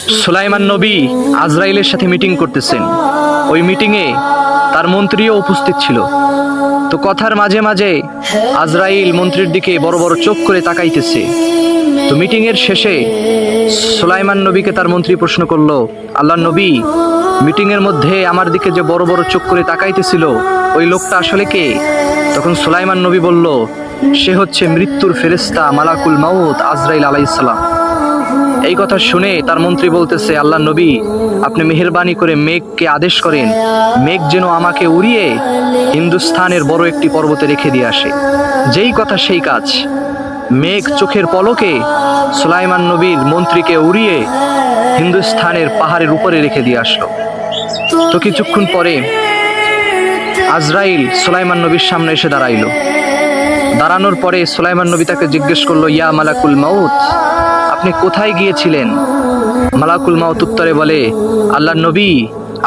সুলাইমান নবী আজরাইলের সাথে মিটিং করতেছেন। ওই মিটিংয়ে তার মন্ত্রীও উপস্থিত ছিল। তো কথার মাঝে মাঝে আজরাইল মন্ত্রীর দিকে বড় বড় চোখ করে তাকাইতেছে। তো মিটিংয়ের শেষে সুলাইমান নবীকে তার মন্ত্রী প্রশ্ন করলো, আল্লাহর নবী, মিটিংয়ের মধ্যে আমার দিকে যে বড় বড় চোখ করে তাকাইতেছিল ওই লোকটা আসলে কে? তখন সুলাইমান নবী বলল, সে হচ্ছে মৃত্যুর ফেরেশতা মালাকুল মাউত আজরাইল আলাইহিস সালাম। এই কথা শুনে তার মন্ত্রী বলতেছে, আল্লাহর নবী, আপনি মেহেরবানি করে মেঘকে আদেশ করেন, মেঘ যেন আমাকে উড়িয়ে হিন্দুস্থানের বড় একটি পর্বতে রেখে দিয়ে আসে। যেই কথা সেই কাজ। মেঘ চোখের পলকে সুলাইমান নবীর মন্ত্রীকে উড়িয়ে হিন্দুস্থানের পাহাড়ের উপরে রেখে দিয়ে আসলো। তো কিছুক্ষণ পরে আজরাইল সুলাইমান নবীর সামনে এসে দাঁড়াইলো। দাঁড়ানোর পরে সুলাইমান নবী তাকে জিজ্ঞেস করলো, ইয়া মালাকুল মাউত, আপনি কোথায় গিয়েছিলেন? মালাকুল মাউত উত্তরে বলে, আল্লাহর নবী,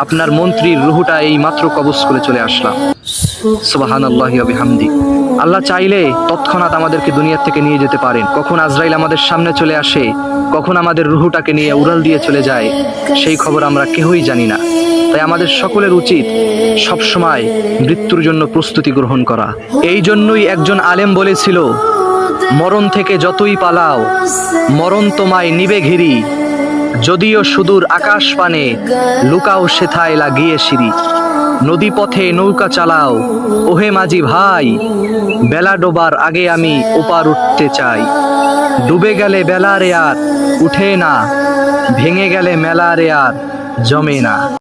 আপনার মন্ত্রীর রুহুটা এই মাত্র কবজ করে চলে আসলাম। সুবহানাল্লাহি ওয়া বিহামদি। আল্লাহ চাইলে তৎক্ষণাৎ আমাদেরকে দুনিয়া থেকে নিয়ে যেতে পারেন। কখন আজরাইল আমাদের সামনে চলে আসে, কখন আমাদের রুহুটাকে নিয়ে উড়াল দিয়ে চলে যায়, সেই খবর আমরা কেউই জানি না। তাই আমাদের সকলের উচিত সবসময় মৃত্যুর জন্য প্রস্তুতি গ্রহণ করা। এই জন্যই একজন আলেম বলেছিল, মরণ থেকে যতই পালাও মরণ তোমায় নিবে ঘিরি, যদিও সুদূর আকাশ পানে লুকাও সেথায় লাগিয়ে সিঁড়ি। নদী পথে নৌকা চালাও ওহে মাঝি ভাই, বেলা ডোবার আগে আমি ওপার উঠতে চাই। ডুবে গেলে বেলা রে আর উঠে না, ভেঙে গেলে মেলা রে আর জমে না।